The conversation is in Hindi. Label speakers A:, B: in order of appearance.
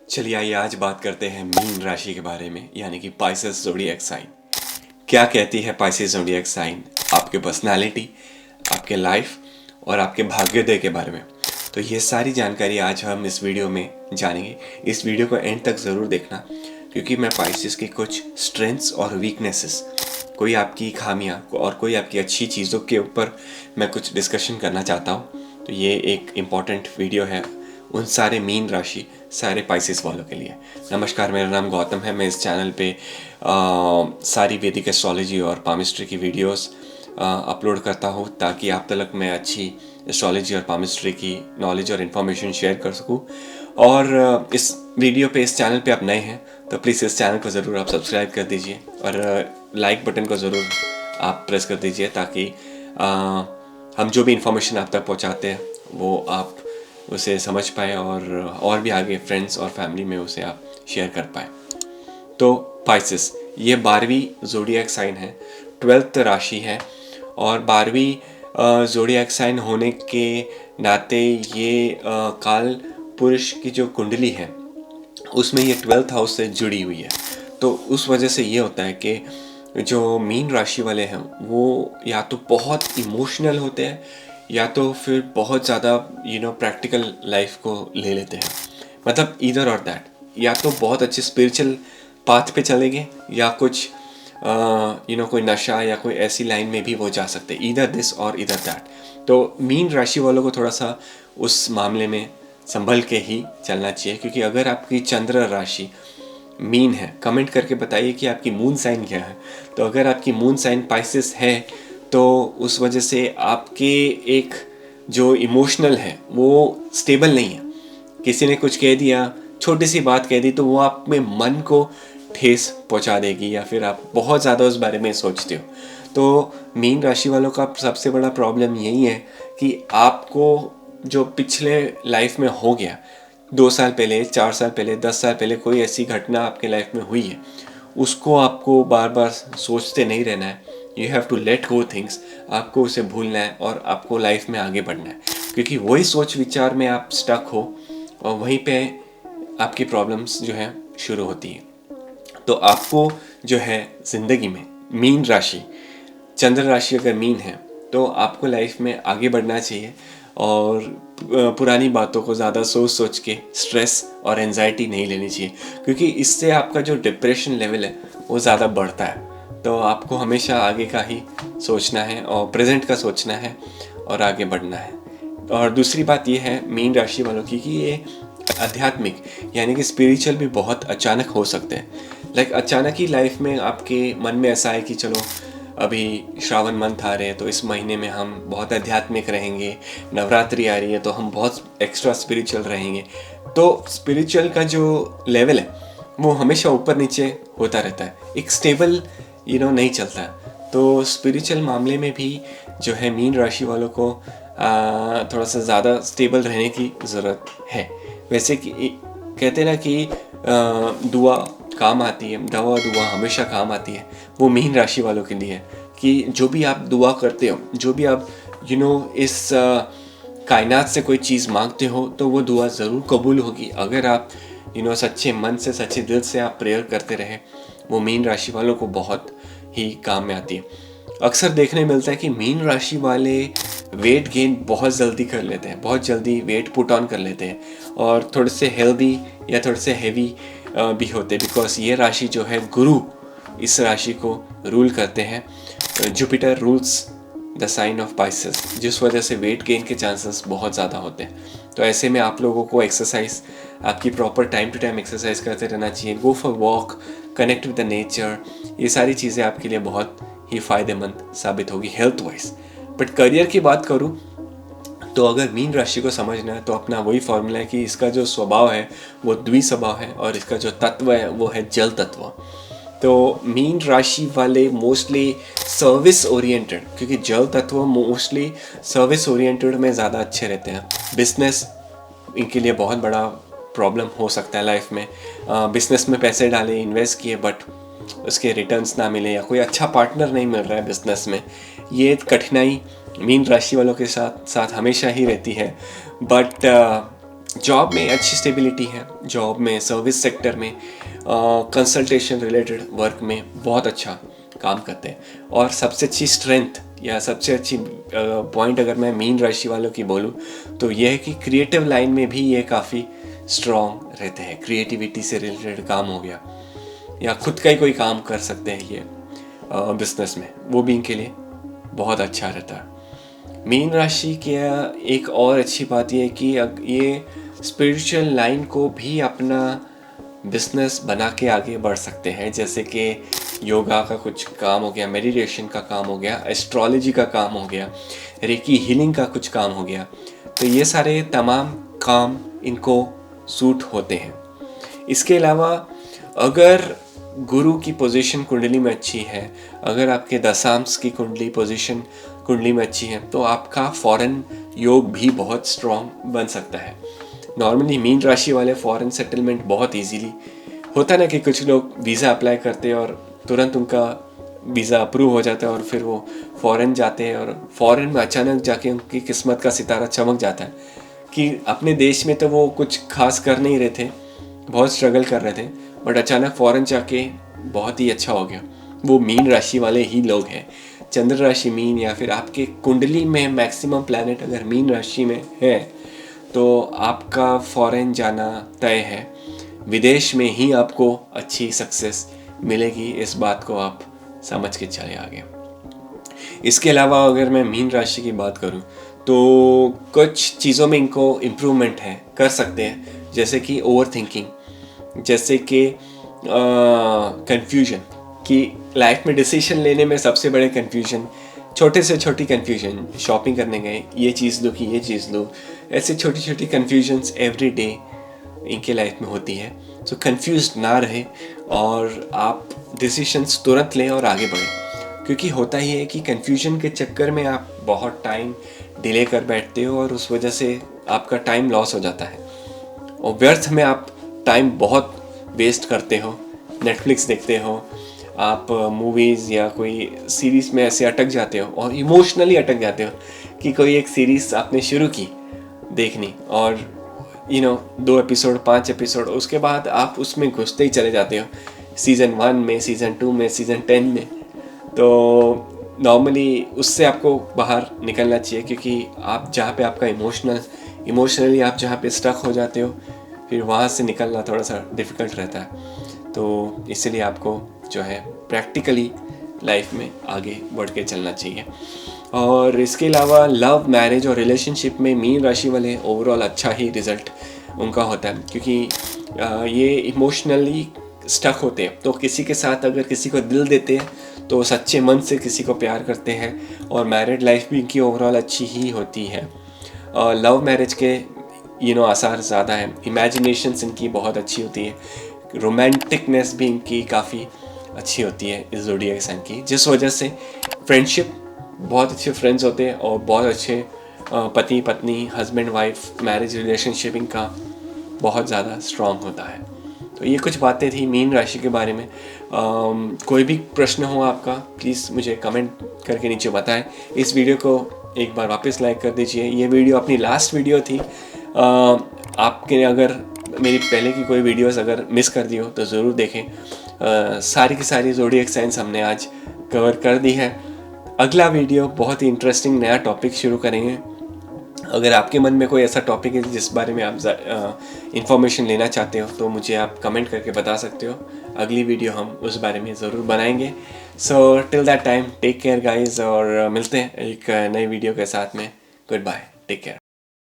A: चलिए आइए आज बात करते हैं मीन राशि के बारे में, यानी कि पाइसेस ज़ोडिएक साइन। क्या कहती है पाइसेस ज़ोडिएक साइन आपके पर्सनालिटी, आपके लाइफ और आपके भाग्योदय के बारे में। तो ये सारी जानकारी आज हम इस वीडियो में जानेंगे। इस वीडियो को एंड तक ज़रूर देखना, क्योंकि मैं पाइसेस की कुछ स्ट्रेंथ्स और वीकनेसेस, कोई आपकी खामियां और कोई आपकी अच्छी चीज़ों के ऊपर मैं कुछ डिस्कशन करना चाहता हूँ। तो ये एक इम्पॉर्टेंट वीडियो है उन सारे मीन राशि, सारे पाइसेस वालों के लिए। नमस्कार, मेरा नाम गौतम है। मैं इस चैनल पे सारी वैदिक एस्ट्रोलॉजी और पामिस्ट्री की वीडियोस अपलोड करता हूँ, ताकि आप तक मैं अच्छी एस्ट्रोलॉजी और पामिस्ट्री की नॉलेज और इन्फॉर्मेशन शेयर कर सकूँ। और इस वीडियो पे, इस चैनल पे आप नए हैं तो प्लीज़ इस चैनल को ज़रूर आप सब्सक्राइब कर दीजिए और लाइक बटन को ज़रूर आप प्रेस कर दीजिए, ताकि हम जो भी इन्फॉर्मेशन आप तक पहुँचाते हैं वो आप उसे समझ पाए और भी आगे फ्रेंड्स और फैमिली में उसे आप शेयर कर पाए। तो पाइसेस ये 12वीं ज़ोडिएक साइन है, 12th राशि है। और 12वीं ज़ोडिएक साइन होने के नाते ये काल पुरुष की जो कुंडली है उसमें ये 12th हाउस से जुड़ी हुई है। तो उस वजह से ये होता है कि जो मीन राशि वाले हैं वो या तो बहुत इमोशनल होते हैं या तो फिर बहुत ज़्यादा प्रैक्टिकल लाइफ को ले लेते हैं। मतलब ईदर और दैट, या तो बहुत अच्छे स्पिरिचुअल पाथ पे चलेंगे या कुछ कोई नशा या कोई ऐसी लाइन में भी वो जा सकते हैं। ईदर दिस और ईदर दैट। तो मीन राशि वालों को थोड़ा सा उस मामले में संभल के ही चलना चाहिए, क्योंकि अगर आपकी चंद्र राशि मीन है, कमेंट करके बताइए कि आपकी मून साइन क्या है। तो अगर आपकी मून साइन पाइसेस है तो उस वजह से आपके एक जो इमोशनल है वो स्टेबल नहीं है। किसी ने कुछ कह दिया, छोटी सी बात कह दी, तो वो आप में मन को ठेस पहुंचा देगी, या फिर आप बहुत ज़्यादा उस बारे में सोचते हो। तो मीन राशि वालों का सबसे बड़ा प्रॉब्लम यही है कि आपको जो पिछले लाइफ में हो गया, 2 साल पहले, 4 साल पहले, 10 साल पहले कोई ऐसी घटना आपके लाइफ में हुई है, उसको आपको बार बार सोचते नहीं रहना है। You have to let go things. आपको उसे भूलना है और आपको लाइफ में आगे बढ़ना है, क्योंकि वही सोच विचार में आप स्टक हो और वहीं पे आपकी प्रॉब्लम्स जो है शुरू होती है। तो आपको जो है ज़िंदगी में मीन राशि, चंद्र राशि अगर मीन है तो आपको लाइफ में आगे बढ़ना चाहिए और पुरानी बातों को ज़्यादा सोच सोच के स्ट्रेस और एंजाइटी नहीं लेनी चाहिए, क्योंकि इससे आपका जो डिप्रेशन लेवल है वो ज़्यादा बढ़ता है। तो आपको हमेशा आगे का ही सोचना है और प्रेजेंट का सोचना है और आगे बढ़ना है। और दूसरी बात ये है मीन राशि वालों की कि ये आध्यात्मिक यानी कि स्पिरिचुअल भी बहुत अचानक हो सकते हैं। लाइक अचानक ही लाइफ में आपके मन में ऐसा है कि चलो अभी श्रावण मंथ आ रहे हैं तो इस महीने में हम बहुत आध्यात्मिक रहेंगे, नवरात्रि आ रही है तो हम बहुत एक्स्ट्रा स्पिरिचुअल रहेंगे। तो स्पिरिचुअल का जो लेवल है वो हमेशा ऊपर नीचे होता रहता है, एक स्टेबल नहीं चलता। तो स्पिरिचुअल मामले में भी जो है मीन राशि वालों को थोड़ा सा ज़्यादा स्टेबल रहने की ज़रूरत है। वैसे कि कहते हैं ना कि दुआ काम आती है, दवा दुआ हमेशा काम आती है। वो मीन राशि वालों के लिए है कि जो भी आप दुआ करते हो, जो भी आप इस कायनात से कोई चीज़ मांगते हो, तो वो दुआ ज़रूर कबूल होगी अगर आप सच्चे मन से, सच्चे दिल से आप प्रेयर करते रहे। वो मीन राशि वालों को बहुत ही काम में आती है। अक्सर देखने मिलता है कि मीन राशि वाले वेट गेन बहुत जल्दी कर लेते हैं, बहुत जल्दी वेट पुट ऑन कर लेते हैं और थोड़े से हेल्दी या थोड़े से हैवी भी होते हैं, बिकॉज ये राशि जो है गुरु इस राशि को रूल करते हैं। Jupiter rules the sign of Pisces, जिस वजह से वेट गेन के चांसेस बहुत ज़्यादा होते हैं। तो ऐसे में आप लोगों को एक्सरसाइज, आपकी proper time to time exercise करते रहना चाहिए। Go for walk, connect with the nature, ये सारी चीज़ें आपके लिए बहुत ही फ़ायदेमंद साबित होगी हेल्थ वाइज। बट करियर की बात करूँ तो अगर मीन राशि को समझना है तो अपना वही फॉर्मूला है कि इसका जो स्वभाव है वो द्विस्वभाव है और इसका जो तत्व है वो है जल तत्व। तो मीन राशि वाले मोस्टली सर्विस ओरिएंटेड, क्योंकि जल तत्व मोस्टली सर्विस ओरिएंटेड में ज़्यादा अच्छे रहते हैं। बिजनेस इनके लिए बहुत बड़ा प्रॉब्लम हो सकता है लाइफ में। बिजनेस में पैसे डाले, इन्वेस्ट किए, बट उसके रिटर्न्स ना मिले या कोई अच्छा पार्टनर नहीं मिल रहा है बिजनेस में, ये कठिनाई मीन राशि वालों के साथ हमेशा ही रहती है। बट जॉब में अच्छी स्टेबिलिटी है, जॉब में, सर्विस सेक्टर में, कंसल्टेशन रिलेटेड वर्क में बहुत अच्छा काम करते हैं। और सबसे अच्छी स्ट्रेंथ या सबसे अच्छी पॉइंट अगर मैं मीन राशि वालों की बोलूँ तो यह है कि क्रिएटिव लाइन में भी ये काफ़ी स्ट्रॉन्ग रहते हैं। क्रिएटिविटी से रिलेटेड काम हो गया या खुद का ही कोई काम कर सकते हैं ये बिजनेस में, वो भी इनके लिए बहुत अच्छा रहता है। मीन राशि की एक और अच्छी बात यह है कि ये स्पिरिचुअल लाइन को भी अपना बिजनेस बना के आगे बढ़ सकते हैं। जैसे कि योगा का कुछ काम हो गया, मेडिटेशन का काम हो गया, एस्ट्रोलॉजी का काम हो गया, रेकी हीलिंग का कुछ काम हो गया। तो ये सारे तमाम काम इनको सूट होते हैं। इसके अलावा अगर गुरु की पोजीशन कुंडली में अच्छी है, अगर आपके दशांश की कुंडली पोजीशन कुंडली में अच्छी है, तो आपका फॉरेन योग भी बहुत स्ट्रॉन्ग बन सकता है। नॉर्मली मीन राशि वाले फॉरेन सेटलमेंट बहुत इजीली होता है ना, कि कुछ लोग वीज़ा अप्लाई करते हैं और तुरंत उनका वीज़ा अप्रूव हो जाता है और फिर वो फ़ॉरेन जाते हैं और फ़ॉरेन में अचानक जाके उनकी किस्मत का सितारा चमक जाता है कि अपने देश में तो वो कुछ खास कर नहीं रहे थे, बहुत स्ट्रगल कर रहे थे, बट अचानक फ़ॉरेन जाके बहुत ही अच्छा हो गया। वो मीन राशि वाले ही लोग हैं। चंद्र राशि मीन या फिर आपके कुंडली में मैक्सिमम प्लैनेट अगर मीन राशि में है तो आपका फ़ॉरेन जाना तय है। विदेश में ही आपको अच्छी सक्सेस मिलेगी, इस बात को आप समझ के चले आगे। इसके अलावा अगर मैं मीन राशि की बात करूं तो कुछ चीज़ों में इनको इम्प्रूवमेंट है, कर सकते हैं, जैसे कि ओवर थिंकिंग, जैसे कि कन्फ्यूजन, कि लाइफ में डिसीजन लेने में सबसे बड़े कन्फ्यूजन, छोटे से छोटी कन्फ्यूजन, शॉपिंग करने गए ये चीज़ लो कि ये चीज़ लो, ऐसे छोटी छोटी कन्फ्यूजन्स एवरी डे इनके लाइफ में होती है। तो कंफ्यूज ना रहे और आप डिसीशंस तुरंत लें और आगे बढ़ें, क्योंकि होता ही है कि कंफ्यूजन के चक्कर में आप बहुत टाइम डिले कर बैठते हो और उस वजह से आपका टाइम लॉस हो जाता है और व्यर्थ में आप टाइम बहुत वेस्ट करते हो। नेटफ्लिक्स देखते हो, आप मूवीज़ या कोई सीरीज़ में ऐसे अटक जाते हो और इमोशनली अटक जाते हो कि कोई एक सीरीज़ आपने शुरू की देखनी और 2 एपिसोड 5 एपिसोड, उसके बाद आप उसमें घुसते ही चले जाते हो सीज़न 1 में, सीज़न 2 में, सीज़न 10 में। तो नॉर्मली उससे आपको बाहर निकलना चाहिए, क्योंकि आप जहाँ पे आपका इमोशनली आप जहाँ पे स्टक हो जाते हो, फिर वहाँ से निकलना थोड़ा सा डिफ़िकल्ट रहता है। तो इसलिए आपको जो है प्रैक्टिकली लाइफ में आगे बढ़ के चलना चाहिए। और इसके अलावा लव, मैरिज और रिलेशनशिप में मीन राशि वाले ओवरऑल अच्छा ही रिज़ल्ट उनका होता है, क्योंकि ये इमोशनली स्टक होते हैं। तो किसी के साथ अगर किसी को दिल देते हैं तो सच्चे मन से किसी को प्यार करते हैं और मैरिड लाइफ भी इनकी ओवरऑल अच्छी ही होती है। और लव मैरिज के आसार ज़्यादा है, इमेजिनेशंस इनकी बहुत अच्छी होती है, रोमांटिकनेस भी इनकी काफ़ी अच्छी होती है इस ज़ोडिएक साइन की, जिस वजह से फ्रेंडशिप, बहुत अच्छे फ्रेंड्स होते हैं और बहुत अच्छे पति पत्नी, हस्बैंड वाइफ मैरिज रिलेशनशिप इनका बहुत ज़्यादा स्ट्रॉन्ग होता है। तो ये कुछ बातें थी मीन राशि के बारे में। कोई भी प्रश्न हो आपका, प्लीज़ मुझे कमेंट करके नीचे बताएं। इस वीडियो को एक बार वापस लाइक कर दीजिए। ये वीडियो अपनी लास्ट वीडियो थी। आपके अगर मेरी पहले की कोई वीडियोस अगर मिस कर दी हो तो ज़रूर देखें। सारी की सारी ज़ोडिएक साइंस हमने आज कवर कर दी है। अगला वीडियो बहुत ही इंटरेस्टिंग नया टॉपिक शुरू करेंगे। अगर आपके मन में कोई ऐसा टॉपिक है जिस बारे में आप इंफॉर्मेशन लेना चाहते हो तो मुझे आप कमेंट करके बता सकते हो। अगली वीडियो हम उस बारे में ज़रूर बनाएंगे। So till that time take care guys, और मिलते हैं एक नई वीडियो के साथ में। Goodbye, take care.